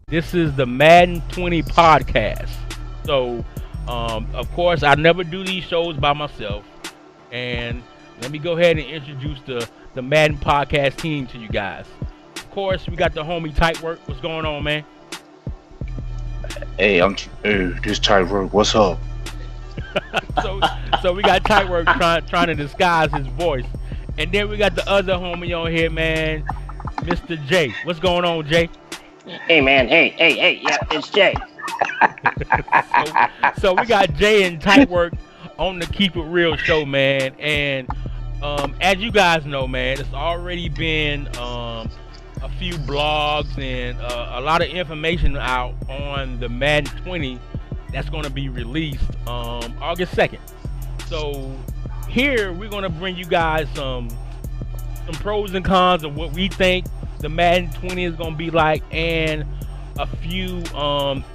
This is the Madden 20 podcast. So, of course, I never do these shows by myself. And let me go ahead and introduce the Madden podcast team to you guys. Of course, we got the homie Tight Work. What's going on, man? Hey, this type work. What's up? so, so we got Tight Work trying to disguise his voice. And then we got the other homie on here, man, Mr. J. What's going on, Jay? Hey man, hey, yeah, it's Jay. so we got Jay and Tight Work on the Keep It Real show, man. And as you guys know, man, it's already been a few blogs and a lot of information out on the Madden 20 that's going to be released August 2nd. So here we're going to bring you guys some pros and cons of what we think the Madden 20 is going to be like, and a few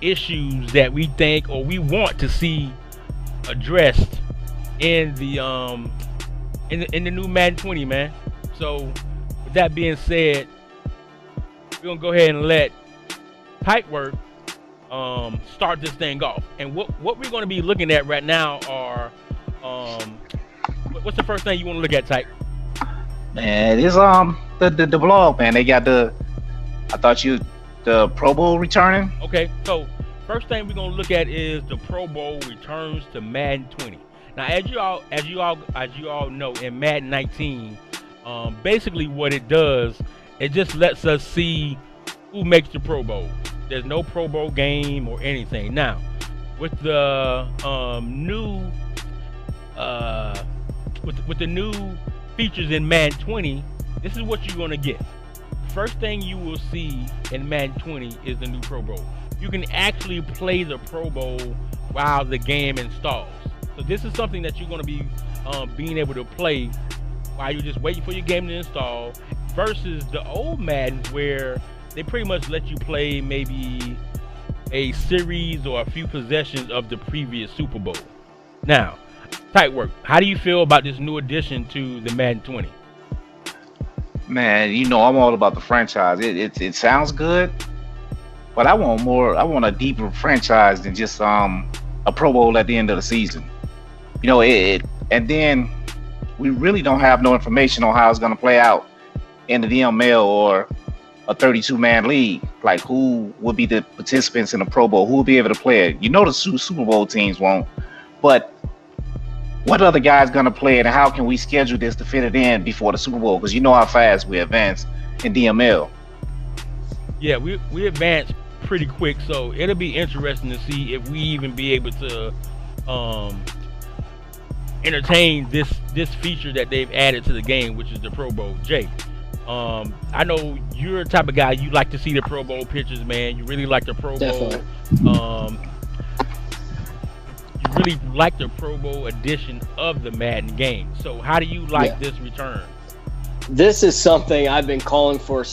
issues that we think or we want to see addressed in the in the new Madden 20, man. So with that being said, we're gonna go ahead and let Tight Work start this thing off. And what we're gonna be looking at right now are what's the first thing you want to look at, Tight? Man, it's the blog, man. They got the Pro Bowl returning. Okay, so first thing we're gonna look at is the Pro Bowl returns to Madden 20. Now, as you all know, in Madden 19, basically what it does, it just lets us see who makes the Pro Bowl. There's no Pro Bowl game or anything. Now, with the new with the new features in Madden 20, this is what you're gonna get. First thing you will see in Madden 20 is the new Pro Bowl. You can actually play the Pro Bowl while the game installs. So this is something that you're going to be being able to play while you're just waiting for your game to install, versus the old Maddens where they pretty much let you play maybe a series or a few possessions of the previous Super Bowl. Now, Tight Work, how do you feel about this new addition to the Madden 20? Man, I'm all about the franchise. It sounds good, but I want more. I want a deeper franchise than just a Pro Bowl at the end of the season. And then we really don't have no information on how it's going to play out in the DML or a 32-man league. Like, who will be the participants in the Pro Bowl? Who will be able to play it? The Super Bowl teams won't, but what other guys gonna play it, and how can we schedule this to fit it in before the Super Bowl? Because you know how fast we advance in DML. Yeah, we advance pretty quick, so it'll be interesting to see if we even be able to entertain this feature that they've added to the game, which is the Pro Bowl. Jay, I know you're the type of guy, you like to see the Pro Bowl pictures, man. You really like the Pro Definitely. Bowl. You really like the Pro Bowl edition of the Madden game. So how do you like this return? This is something I've been calling for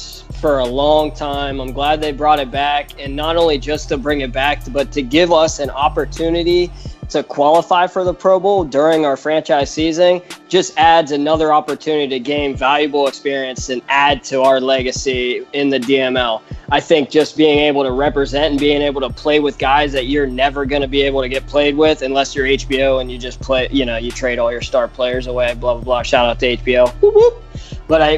a long time. I'm glad they brought it back, and not only just to bring it back, but to give us an opportunity to qualify for the Pro Bowl during our franchise season. Just adds another opportunity to gain valuable experience and add to our legacy in the DML. I think just being able to represent and being able to play with guys that you're never going to be able to get played with unless you're HBO and you just play, you trade all your star players away, blah, blah, blah. Shout out to HBO. Whoop, whoop. But I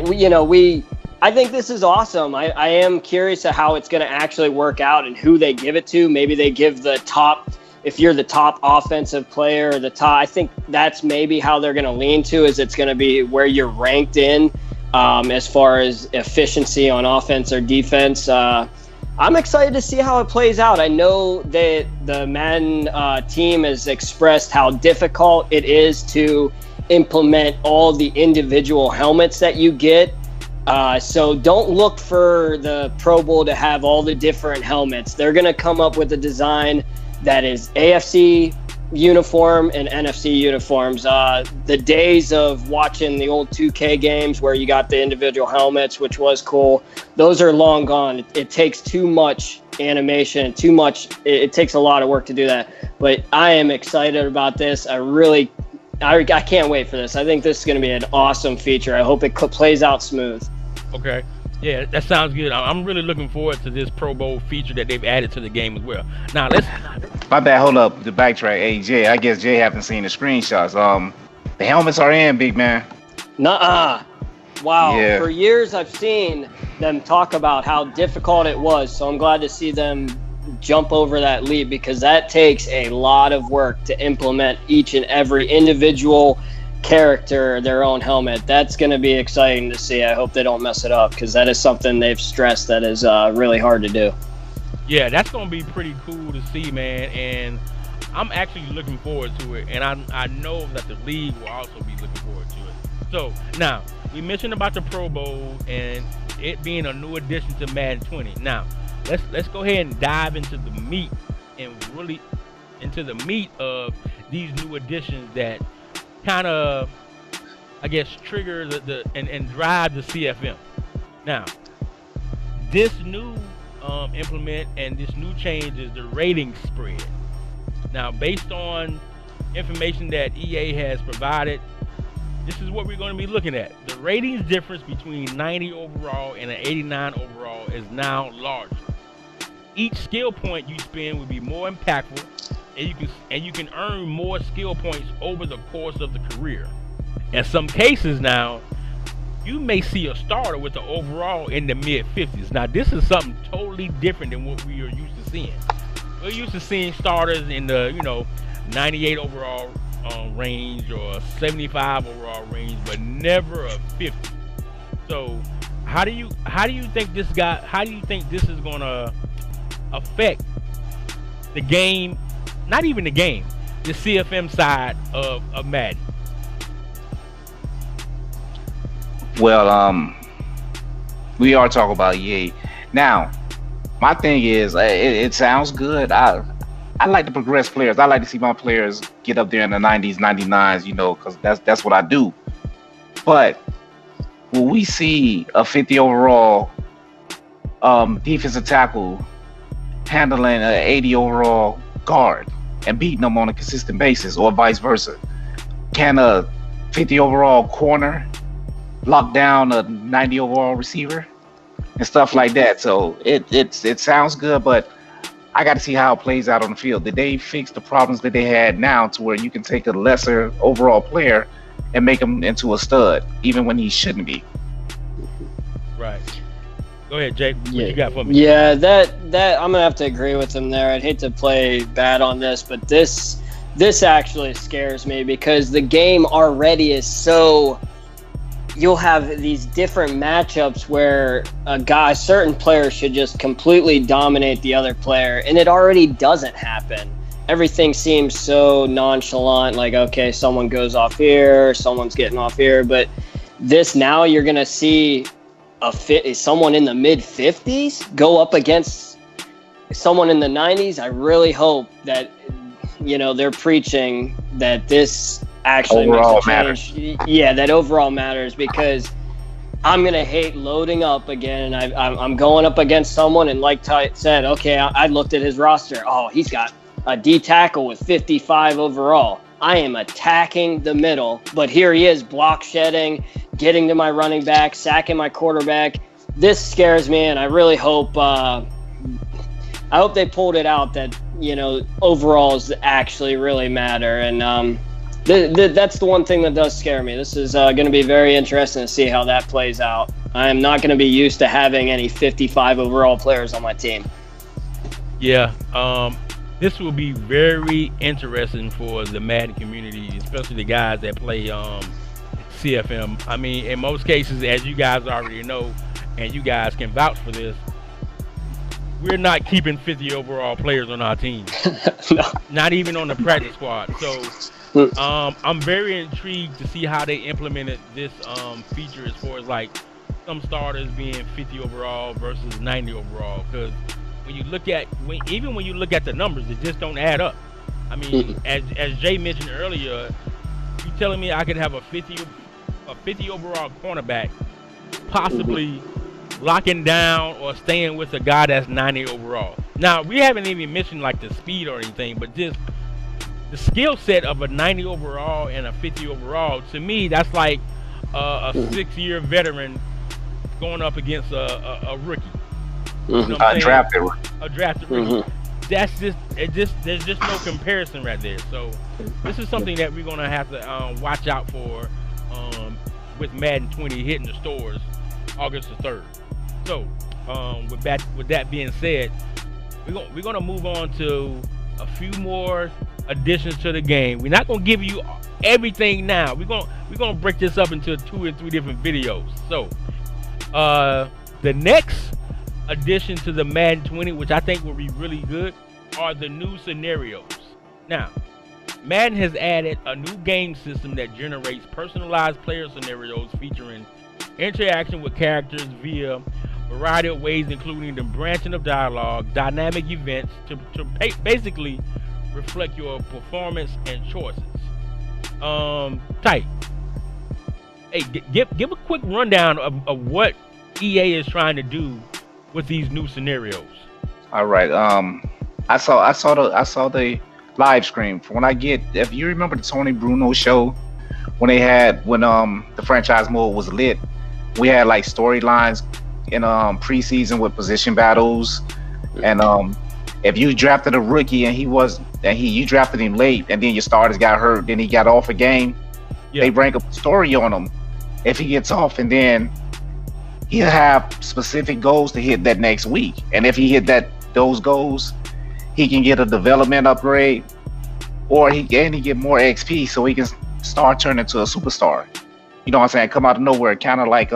think this is awesome. I am curious to how it's going to actually work out and who they give it to. Maybe they give the top, if you're the top offensive player or the top, I think that's maybe how they're going to lean to, is it's going to be where you're ranked in as far as efficiency on offense or defense. I'm excited to see how it plays out. I know that the Madden team has expressed how difficult it is to implement all the individual helmets that you get. So don't look for the Pro Bowl to have all the different helmets. They're going to come up with a design that is AFC uniform and NFC uniforms. The days of watching the old 2K games where you got the individual helmets, which was cool, those are long gone. It takes too much animation, it takes a lot of work to do that. But I am excited about this. I can't wait for this. I think this is going to be an awesome feature. I hope it plays out smooth. Okay. Yeah, that sounds good. I'm really looking forward to this Pro Bowl feature that they've added to the game as well. Now let's. My bad. Hold up. The backtrack. Hey Jay, I guess Jay haven't seen the screenshots. The helmets are in, big man. Nuh-uh. Wow. Yeah. For years, I've seen them talk about how difficult it was. So I'm glad to see them jump over that leap, because that takes a lot of work to implement each and every individual character their own helmet. That's going to be exciting to see. I hope they don't mess it up, because that is something they've stressed that is really hard to do. Yeah, that's going to be pretty cool to see, man. And I'm actually looking forward to it. And I know that the league will also be looking forward to it. So now we mentioned about the Pro Bowl and it being a new addition to Madden 20. Now let's go ahead and dive into the meat of these new additions that kind of, I guess, trigger and drive the CFM. Now, this new implement and this new change is the rating spread. Now, based on information that EA has provided, this is what we're going to be looking at. The ratings difference between 90 overall and an 89 overall is now larger. Each skill point you spend will be more impactful, and you can earn more skill points over the course of the career. In some cases now, you may see a starter with the overall in the mid-50s. Now, this is something totally different than what we are used to seeing. We're used to seeing starters in the 98 overall range or 75 overall range, but never a 50. So, how do you think this is gonna affect the game? Not even the game, the CFM side of Madden. Well, we are talking about EA. Now, my thing is, it sounds good. I like to progress players. I like to see my players get up there in the 90s, 99s, because that's what I do. But will we see a 50 overall defensive tackle handling an 80 overall guard and beating them on a consistent basis, or vice versa? Can a 50 overall corner lock down a 90 overall receiver and stuff like that? So it sounds good, but I got to see how it plays out on the field. Did they fix the problems that they had now to where you can take a lesser overall player and make him into a stud, even when he shouldn't be? Right. Go ahead, Jake. What you got for me? Yeah, that I'm gonna have to agree with him there. I'd hate to play bad on this, but this actually scares me, because the game already is so. You'll have these different matchups where a certain player should just completely dominate the other player, and it already doesn't happen. Everything seems so nonchalant, like, okay, someone goes off here, someone's getting off here, but this now you're going to see someone in the mid-50s go up against someone in the 90s. I really hope that, they're preaching that this actually overall makes a change. Matters. Yeah, that overall matters, because I'm gonna hate loading up again, and I'm going up against someone, and like Ty said, okay, I looked at his roster. Oh, he's got a D tackle with 55 overall. I am attacking the middle, but here he is block shedding, getting to my running back, sacking my quarterback. This scares me, and I really hope they pulled it out that overalls actually really matter. And that's the one thing that does scare me. This is going to be very interesting to see how that plays out. I am not going to be used to having any 55 overall players on my team. Yeah, this will be very interesting for the Madden community, especially the guys that play CFM. I mean, in most cases, as you guys already know, and you guys can vouch for this, we're not keeping 50 overall players on our team. No. Not even on the practice squad. So I'm very intrigued to see how they implemented this feature, as far as like some starters being 50 overall versus 90 overall. Because when you look at the numbers, it just don't add up. I mean, as Jay mentioned earlier, you telling me I could have a 50 overall cornerback possibly locking down or staying with a guy that's 90 overall. Now, we haven't even mentioned like the speed or anything, but just the skill set of a 90 overall and a 50 overall, to me, that's like a 6-year veteran going up against a rookie. Mm-hmm. You know what I'm saying? Drafted. A drafted rookie. Mm-hmm. There's just no comparison right there. So this is something that we're gonna have to watch out for with Madden 20 hitting the stores August the 3rd. So with that being said, we're gonna move on to a few more additions to the game. We're not gonna give you everything now. We're gonna break this up into 2 and 3 different videos. So the next addition to the Madden 20, which I think will be really good, are the new scenarios. Now, Madden has added a new game system that generates personalized player scenarios featuring interaction with characters via a variety of ways, including the branching of dialogue, dynamic events to basically reflect your performance and choices. Tight. Hey, give a quick rundown of what EA is trying to do with these new scenarios. All right. I saw the live stream. From if you remember the Tony Bruno show, when the franchise mode was lit, we had like storylines in preseason with position battles, and if you drafted a rookie and you drafted him late, and then your starters got hurt, then he got off a game, they bring up a story on him if he gets off, and then he'll have specific goals to hit that next week. And if he hit those goals, he can get a development upgrade, or he get more XP so he can start turning into a superstar. You know what I'm saying? Come out of nowhere, kind of like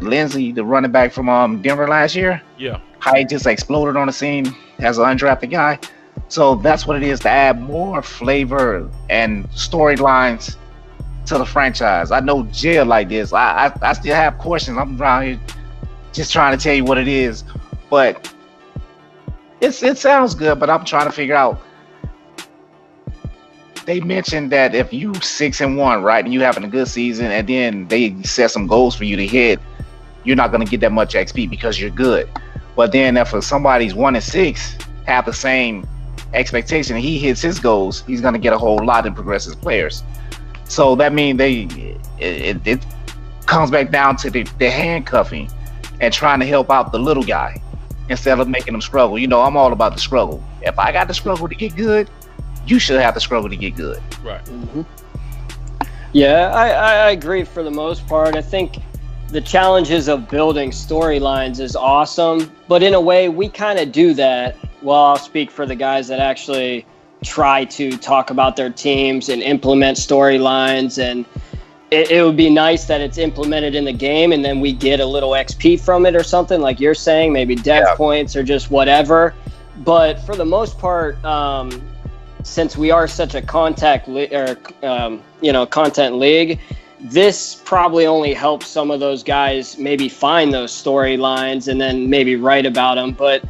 Lindsey, the running back from Denver last year. Yeah. How he just exploded on the scene as an undrafted guy. So that's what it is, to add more flavor and storylines to the franchise. I know jail like this. I still have questions. I'm around here just trying to tell you what it is, but it sounds good. But I'm trying to figure out. They mentioned that if you 6-1, right, and you having a good season, and then they set some goals for you to hit, you're not going to get that much XP because you're good. But then if somebody's 1-6, have the same expectation, and he hits his goals, he's going to get a whole lot in progressive players. So that means it comes back down to the handcuffing and trying to help out the little guy instead of making them struggle. You know, I'm all about the struggle. If I got to struggle to get good, you should have to struggle to get good. Right. Mm-hmm. Yeah, I agree for the most part. I think the challenges of building storylines is awesome, but in a way we kind of do that. Well, I'll speak for the guys that actually try to talk about their teams and implement storylines, and it would be nice that it's implemented in the game and then we get a little XP from it or something, like you're saying, maybe dev points or just whatever. But for the most part, since we are such a content league, this probably only helps some of those guys maybe find those storylines and then maybe write about them. But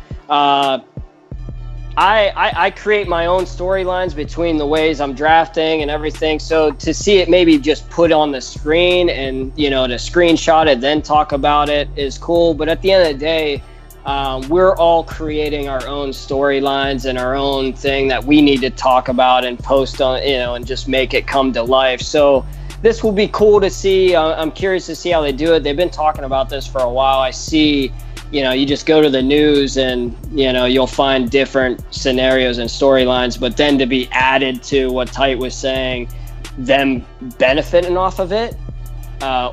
I create my own storylines between the ways I'm drafting and everything. So to see it maybe just put on the screen and, to screenshot it, then talk about it is cool. But at the end of the day, we're all creating our own storylines and our own thing that we need to talk about and post on, and just make it come to life. So this will be cool to see. I'm curious to see how they do it. They've been talking about this for a while. I see, you just go to the news and, you'll find different scenarios and storylines, but then to be added to what Tite was saying, them benefiting off of it,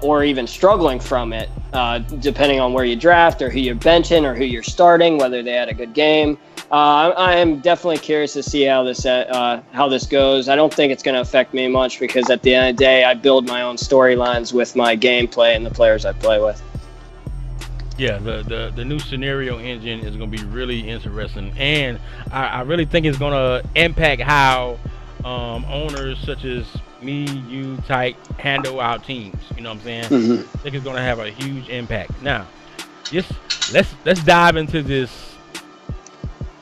or even struggling from it, depending on where you draft or who you're benching or who you're starting, whether they had a good game. I am definitely curious to see how this goes. I don't think it's going to affect me much because at the end of the day, I build my own storylines with my gameplay and the players I play with. Yeah, the new scenario engine is going to be really interesting, and I really think it's going to impact how owners such as me, you, Tyke, handle our teams. You know what I'm saying? Mm-hmm. I think it's going to have a huge impact. Now, let's dive into this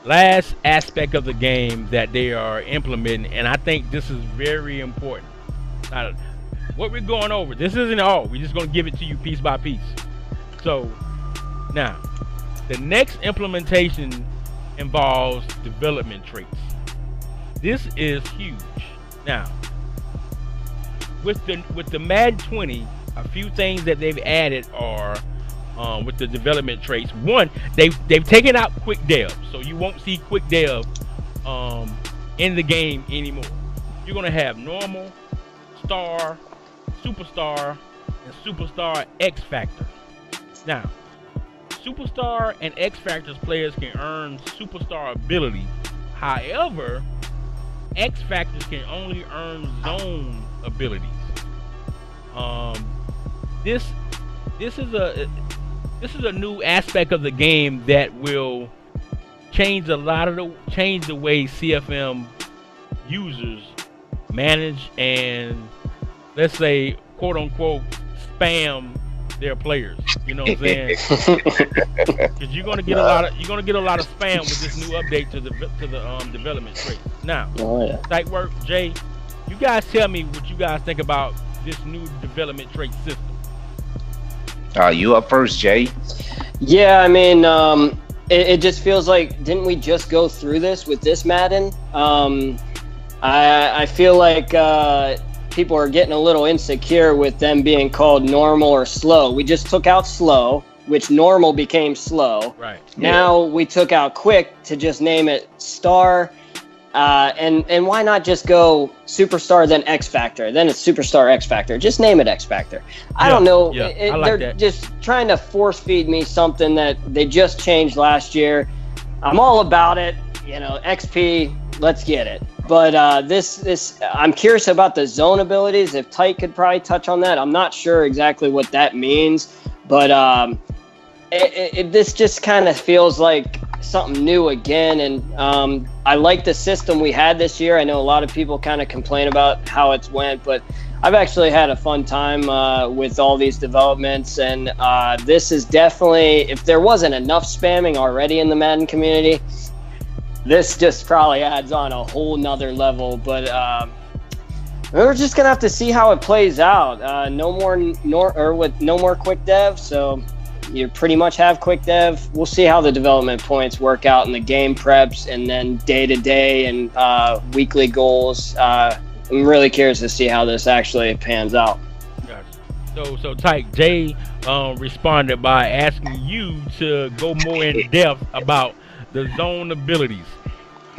last aspect of the game that they are implementing, and I think this is very important. Now, what we're going over, this isn't all. We're just going to give it to you piece by piece. So, now, the next implementation involves development traits. This is huge. Now, with the Madden 20, a few things that they've added are with the development traits. One, they've taken out quick dev, so you won't see quick dev in the game anymore. You're gonna have normal, star, superstar, and superstar X Factor. Now, superstar and X Factors players can earn superstar abilities. However, X Factors can only earn zone abilities. This is a new aspect of the game that will change the way CFM users manage and, let's say, quote unquote, spam their players. You know what I'm saying? Because you're gonna get a lot of spam with this new update to the development traits. Now, Tight work, Jay. You guys tell me what you guys think about this new development trait system. You up first, Jay? Yeah, I mean, it just feels like, didn't we just go through this with this Madden? I feel like people are getting a little insecure with them being called normal or slow. We just took out slow, which normal became slow. Right. Now we took out quick to just name it star. And why not just go superstar then X Factor? Then it's superstar X Factor. Just name it X Factor. I don't know. Yeah, I like they're that. just trying to force feed me something that they just changed last year. I'm all about it. You know, XP, let's get it. But this I'm curious about the zone abilities. If Tight could probably touch on that. I'm not sure exactly what that means, but this just kind of feels like something new again. And I like the system we had this year. I know a lot of people kind of complain about how it's went, but I've actually had a fun time with all these developments. And this is definitely, if there wasn't enough spamming already in the Madden community, this just probably adds on a whole nother level. But we're just gonna have to see how it plays out. No more quick dev, so you pretty much have quick dev. We'll see how the development points work out in the game preps and then day-to-day and weekly goals. I'm really curious to see how this actually pans out. Gotcha. So Tyke, Jay responded by asking you to go more in depth about the zone abilities.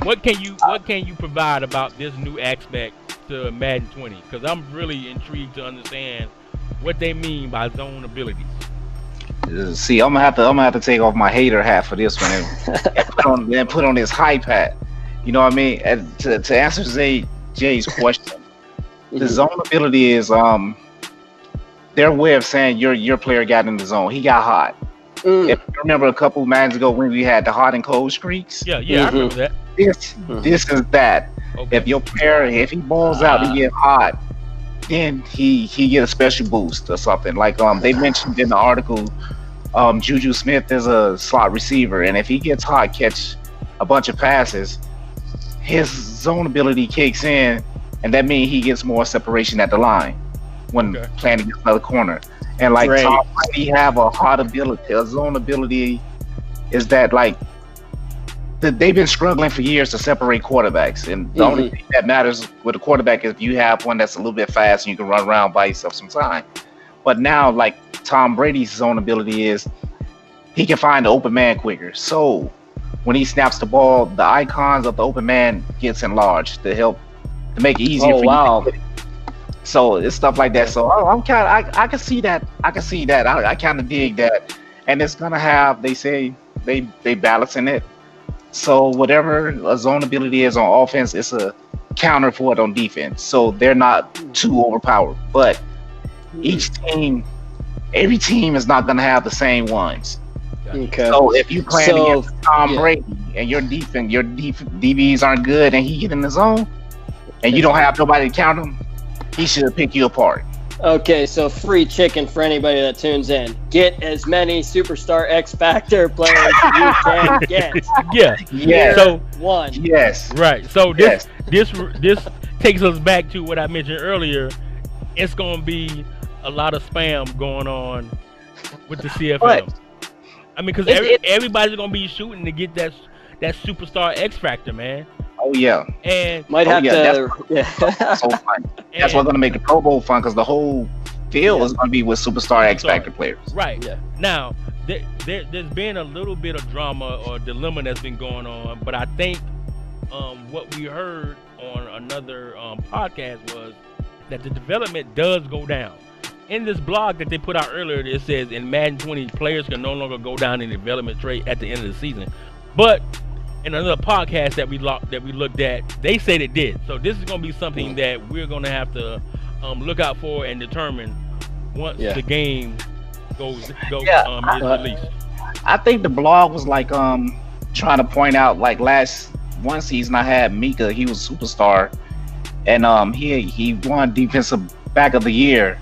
What can you provide about this new aspect to Madden 20? Because I'm really intrigued to understand what they mean by zone abilities. See, I'm gonna have to take off my hater hat for this one and put on this hype hat. You know what I mean? And to answer Jay's question, the zone ability is their way of saying your player got in the zone. He got hot. If you remember a couple of Maddens ago when we had the hot and cold streaks. Yeah, I remember that. This is that. Okay. If your player, if he balls out and get hot, then he get a special boost or something. Like they mentioned in the article, Juju Smith is a slot receiver, and if he gets hot, catch a bunch of passes, his zone ability kicks in, and that means he gets more separation at the line when playing against another corner. And like Tom Brady have a hot ability, a zone ability is that like they've been struggling for years to separate quarterbacks, and the only thing that matters with a quarterback is if you have one that's a little bit fast and you can run around by yourself some time. But now, like Tom Brady's zone ability is he can find the open man quicker. So when he snaps the ball, the icons of the open man gets enlarged to help to make it easier for you to get it. So it's stuff like that. So I'm kind of I can see that. I kind of dig that, and it's gonna have. They say they balancing it. So whatever a zone ability is on offense, it's a counter for it on defense. So they're not too overpowered. But every team is not gonna have the same ones. Okay. So if you playing against Tom Brady and your DBs aren't good and he get in the zone and you don't have nobody to count him, he should pick you apart. Okay, so free chicken for anybody that tunes in. Get as many superstar X Factor players as you can get. Yeah. So one. Yes. Right. So this takes us back to what I mentioned earlier. It's gonna be a lot of spam going on with the CFM. But I mean, because everybody's gonna be shooting to get that superstar X Factor, man. Oh yeah, and might have to. That's so fun. That's what's gonna make the Pro Bowl fun, because the whole field is going to be with superstar X Factor players. Right. Yeah. Now, there's been a little bit of drama or dilemma that's been going on, but I think what we heard on another podcast was that the development does go down. In this blog that they put out earlier, it says in Madden 20, players can no longer go down in development trait at the end of the season. But in another podcast that we looked at, they said it did. So this is going to be something that we're going to have to look out for and determine once the game is released. I think the blog was like trying to point out, like, last one season I had Mika. He was superstar, and he won defensive back of the year.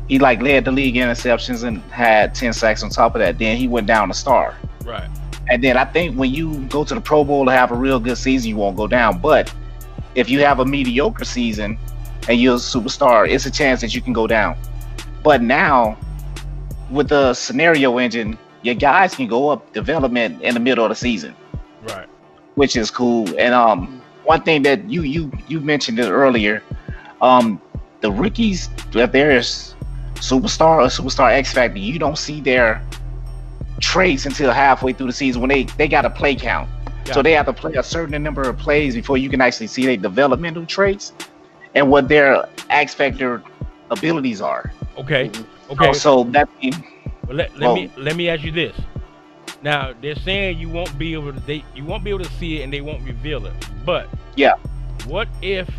He like led the league in interceptions and had 10 sacks on top of that. Then he went down a star. Right. And then I think when you go to the Pro Bowl to have a real good season, you won't go down. But if you have a mediocre season and you're a superstar, it's a chance that you can go down. But now with the scenario engine, your guys can go up development in the middle of the season. Right. Which is cool. And one thing that you mentioned it earlier, the rookies, if there's superstar or superstar X Factor, you don't see their traits until halfway through the season when they got a play count. So they have to play a certain number of plays before you can actually see their developmental traits and what their X Factor abilities are. Okay. So that let me ask you this. Now they're saying you won't be able to see it and they won't reveal it. But what if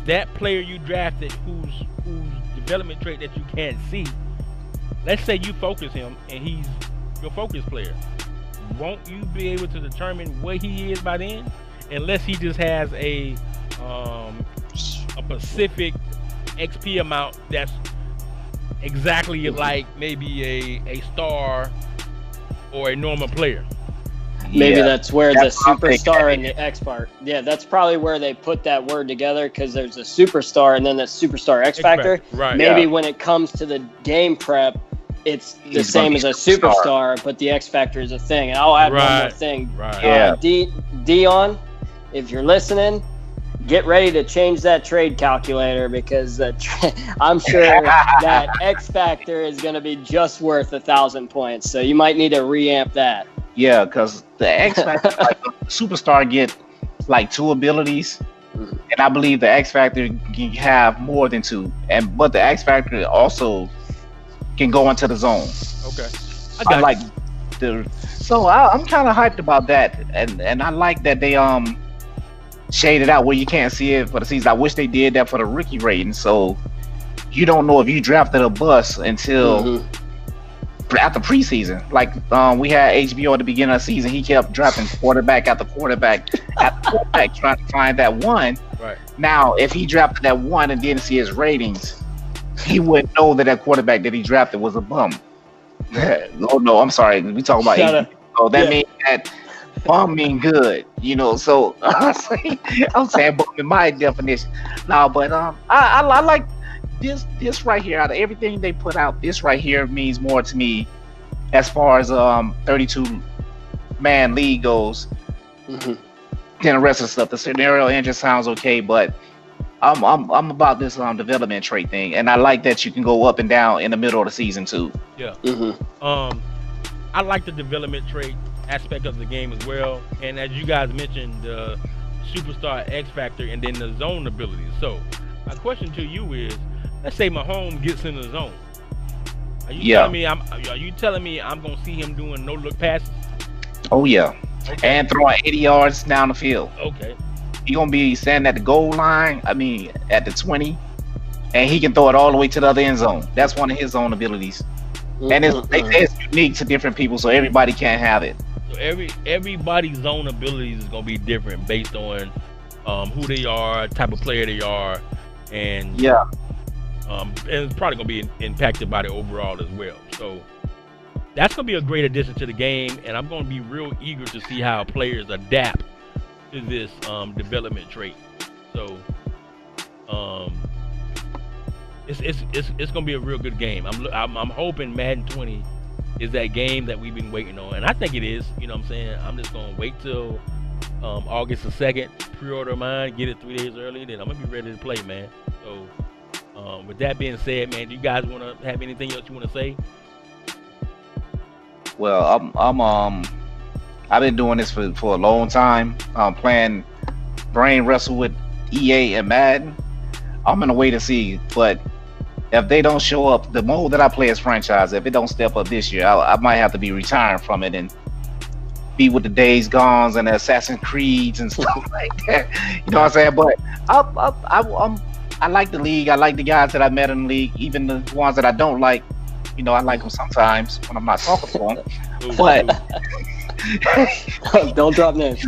that player you drafted whose development trait that you can't see, let's say you focus him and he's your focus player, won't you be able to determine what he is by then, unless he just has a specific XP amount that's exactly like maybe a star or a normal player? Maybe that's where the superstar and the X part. Yeah, that's probably where they put that word together, because there's a superstar and then that superstar X Factor. Right. Maybe when it comes to the game prep, it's the same as a superstar, but the X Factor is a thing. And I'll add one more thing. Right. Dion, if you're listening, get ready to change that trade calculator, because I'm sure that X Factor is going to be just worth 1,000 points. So you might need to reamp that. Yeah, because the X Factor, like the superstar, get like 2 abilities, and I believe the X Factor can have more than 2. But the X Factor also can go into the zone. Okay, I'm kind of hyped about that, and I like that they shaded out where you can't see it for the season. I wish they did that for the rookie rating, so you don't know if you drafted a bust until. After preseason, like we had HBO at the beginning of the season, he kept dropping quarterback after quarterback after quarterback, trying to find that one. Right. Now, if he drafted that one and didn't see his ratings, he wouldn't know that quarterback that he drafted was a bum. Oh no, I'm sorry. We talk about HBO. So that means that bum mean good, So I'm saying bum in my definition. No, but I like. This right here, out of everything they put out, this right here means more to me as far as 32-man league goes than the rest of the stuff. The scenario engine sounds okay, but I'm about this development trait thing, and I like that you can go up and down in the middle of the season too. Yeah. I like the development trait aspect of the game as well, and as you guys mentioned, the superstar X Factor and then the zone abilities. So my question to you is, let's say Mahomes gets in the zone. Are you telling me I'm gonna see him doing no look passes? Oh yeah. Okay. And throwing 80 yards down the field. Okay. He gonna be standing at the goal line. I mean, at the 20, and he can throw it all the way to the other end zone. That's one of his own abilities, and it's unique to different people, so everybody can't have it. So everybody's zone abilities is gonna be different based on who they are, type of player they are, and and it's probably going to be impacted by the overall as well. So that's going to be a great addition to the game, and I'm going to be real eager to see how players adapt to this development trait. So it's going to be a real good game. I'm hoping Madden 20 is that game that we've been waiting on, and I think it is. You know what I'm saying? I'm just going to wait till August the 2nd, pre-order mine, get it 3 days early, then I'm going to be ready to play, man. So With that being said, man, do you guys want to have anything else you want to say? Well, I've been doing this for a long time. Playing brain wrestle with EA and Madden. I'm gonna wait and see, but if they don't show up, the mode that I play as franchise, if it don't step up this year, I might have to be retiring from it and be with the Days Gones and the Assassin's Creeds and stuff like that. You know what I'm saying? But I like the league. I like the guys that I met in the league, even the ones that I don't like. You know, I like them sometimes when I'm not talking to them. But don't drop names.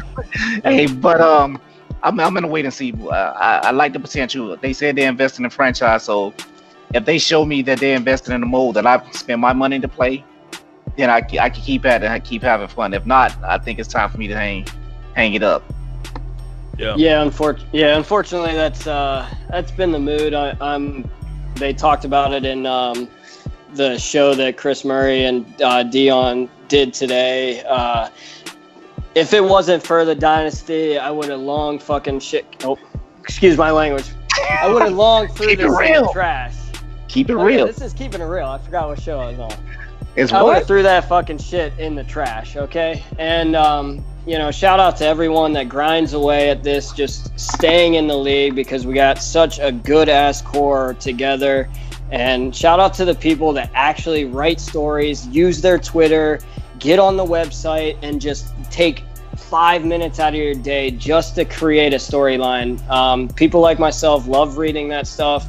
Hey, but I'm gonna wait and see. I like the potential. They said they're investing in franchise, so if they show me that they're investing in the mode that I spend my money to play, then I can keep at it and keep having fun. If not, I think it's time for me to hang it up. Yeah. Unfortunately, that's been the mood. They talked about it in the show that Chris Murray and Dion did today. If it wasn't for the Dynasty, I would have long fucking shit. Oh, excuse my language. I would have long threw this in the trash. Keep it real. This is keeping it real. I forgot what show I was on. I would have threw that fucking shit in the trash, okay? And, shout out to everyone that grinds away at this, just staying in the league because we got such a good-ass core together. And shout out to the people that actually write stories, use their Twitter, get on the website, and just take 5 minutes out of your day just to create a storyline. People like myself love reading that stuff.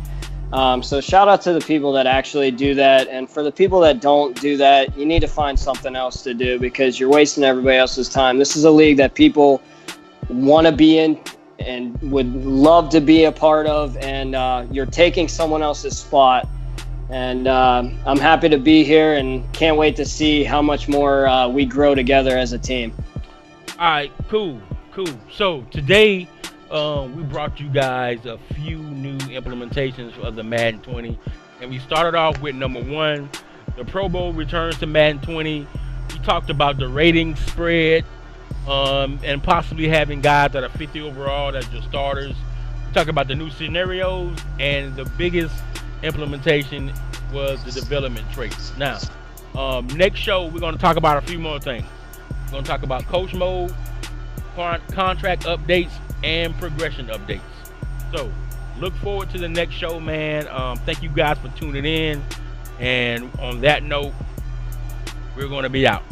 So shout out to the people that actually do that. And for the people that don't do that, you need to find something else to do because you're wasting everybody else's time. This is a league that people want to be in and would love to be a part of. And you're taking someone else's spot. And I'm happy to be here and can't wait to see how much more we grow together as a team. All right, cool. So today, we brought you guys a few new implementations of the Madden 20, and we started off with number 1, the Pro Bowl returns to Madden 20. We talked about the rating spread, and possibly having guys that are 50 overall as your starters. We talked about the new scenarios, and the biggest implementation was the development traits. Now, next show we're going to talk about a few more things. We're going to talk about coach mode, contract updates, and progression updates. So look forward to the next show, man. Thank you guys for tuning in, and on that note, we're going to be out.